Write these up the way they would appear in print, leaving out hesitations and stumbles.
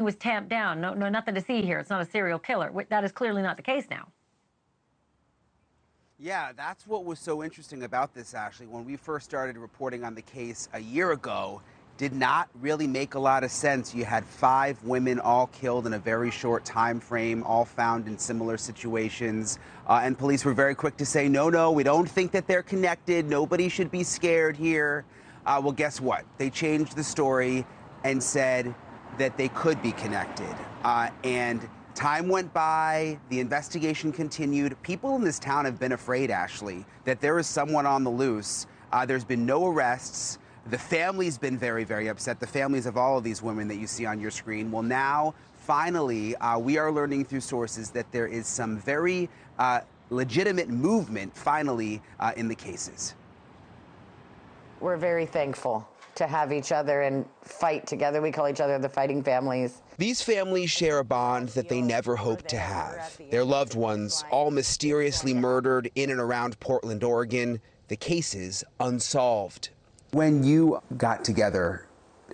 was tamped down. No, nothing to see here. It's not a serial killer. That is clearly not the case now. Yeah, that's what was so interesting about this, Ashleigh. When we first started reporting on the case a year ago, did not really make a lot of sense. You had 5 women all killed in a very short time frame, all found in similar situations. And police were very quick to say, no, we don't think that they're connected. Nobody should be scared here. Well, guess what? They changed the story and said that they could be connected. And time went by, the investigation continued. People in this town have been afraid, Ashleigh, that there is someone on the loose. There's been no arrests. The family's been very, very upset. The families of all of these women that you see on your screen. Well, now, finally, we are learning through sources that there is some very legitimate movement, finally, in the cases. We're very thankful to have each other and fight together. We call each other the fighting families. These families share a bond that they never hoped to have. Their loved ones all mysteriously murdered in and around Portland, Oregon. The cases unsolved. When you got together,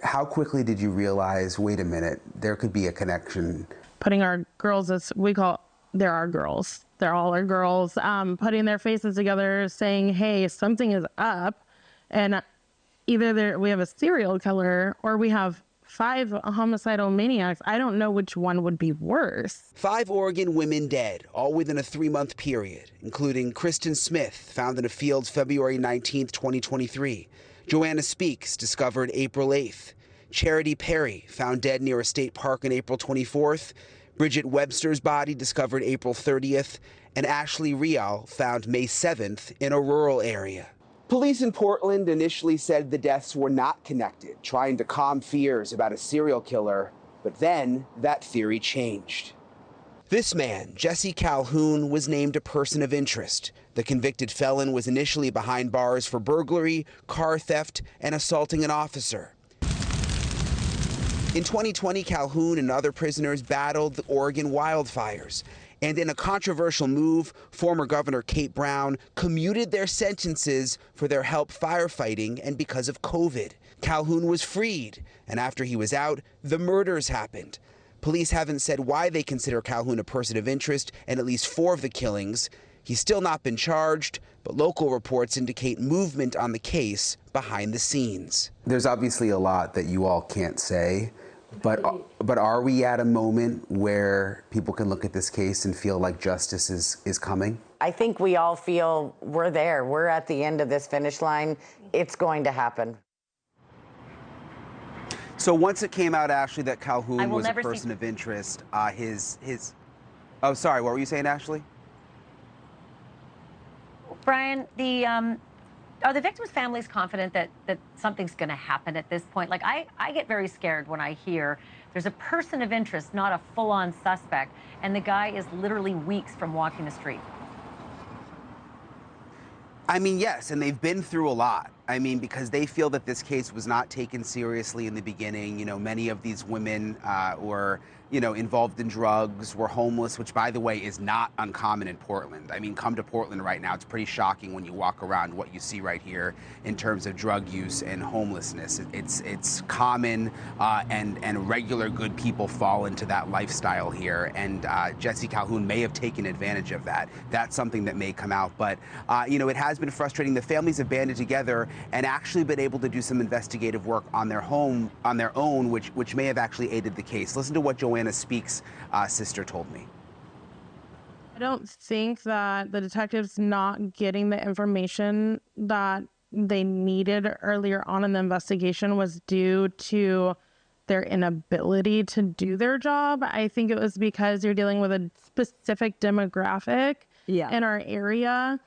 how quickly did you realize, wait a minute, there could be a connection? Putting our girls, as we call, they're our girls. They're all our girls. Putting their faces together, saying, hey, something is up. And either we have a serial killer or we have 5 homicidal maniacs. I don't know which one would be worse. 5 Oregon women dead, all within a 3-month period, including Kristen Smith, found in a field February 19th, 2023. Joanna Speaks, discovered April 8th. Charity Perry, found dead near a state park on April 24th. Bridget Webster's body, discovered April 30th. And Ashley Rial, found May 7th in a rural area. Police in Portland initially said the deaths were not connected, trying to calm fears about a serial killer. But then that theory changed. This man, Jesse Calhoun, was named a person of interest. The convicted felon was initially behind bars for burglary, car theft, and assaulting an officer. In 2020, Calhoun and other prisoners battled the Oregon wildfires. And in a controversial move, former Governor Kate Brown commuted their sentences for their help firefighting and because of COVID. Calhoun was freed, and after he was out, the murders happened. Police haven't said why they consider Calhoun a person of interest in at least 4 of the killings. He's still not been charged, but local reports indicate movement on the case behind the scenes. There's obviously a lot that you all can't say, but are we at a moment where people can look at this case and feel like justice is coming? I think we all feel we're there. We're at the end of this finish line. It's going to happen. So once it came out, Ashleigh, that Calhoun was a person of interest, oh, sorry, what were you saying, Ashleigh? Brian, are the victims' families confident that something's going to happen at this point? Like, I get very scared when I hear there's a person of interest, not a full-on suspect, and the guy is literally weeks from walking the street. I mean, yes, and they've been through a lot. I mean, because they feel that this case was not taken seriously in the beginning. You know, many of these women were, involved in drugs, were homeless, which, by the way, is not uncommon in Portland. I mean, come to Portland right now. It's pretty shocking when you walk around what you see right here in terms of drug use and homelessness. It's common, and regular good people fall into that lifestyle here. And Jesse Calhoun may have taken advantage of that. That's something that may come out. But, it has been frustrating. The families have banded together and actually been able to do some investigative work on their own, which may have actually aided the case. Listen to what Joanna Speaks' sister told me. I don't think that the detectives not getting the information that they needed earlier on in the investigation was due to their inability to do their job. I think it was because you're dealing with a specific demographic in our area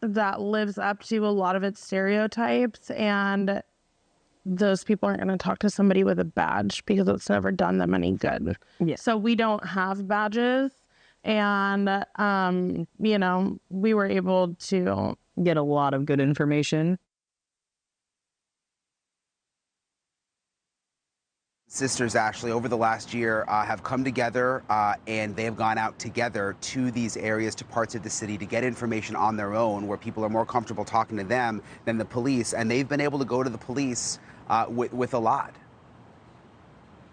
that lives up to a lot of its stereotypes, and those people aren't going to talk to somebody with a badge because it's never done them any good. Yeah. So we don't have badges, and we were able to get a lot of good information. Sisters, Ashleigh, over the last year have come together and they have gone out together to these areas, to parts of the city, to get information on their own where people are more comfortable talking to them than the police. And they've been able to go to the police with a lot.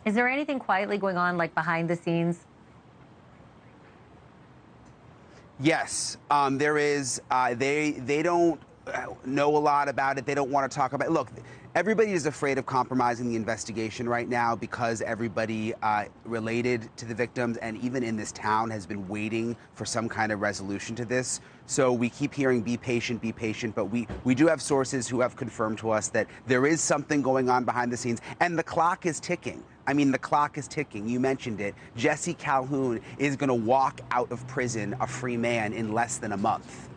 Is there anything quietly going on, like behind the scenes? Yes, there is. They don't know a lot about it. They don't want to talk about it. Look, everybody is afraid of compromising the investigation right now because everybody related to the victims and even in this town has been waiting for some kind of resolution to this. So we keep hearing, be patient, but we do have sources who have confirmed to us that there is something going on behind the scenes and the clock is ticking. I mean, the clock is ticking. You mentioned it. Jesse Calhoun is going to walk out of prison a free man in less than a month.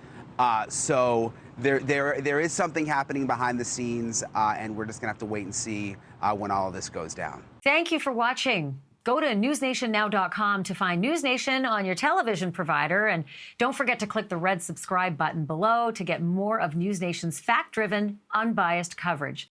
So there is something happening behind the scenes, and we're just going to have to wait and see when all of this goes down. Thank you for watching. Go to newsnationnow.com to find NewsNation on your television provider. And don't forget to click the red subscribe button below to get more of NewsNation's fact-driven, unbiased coverage.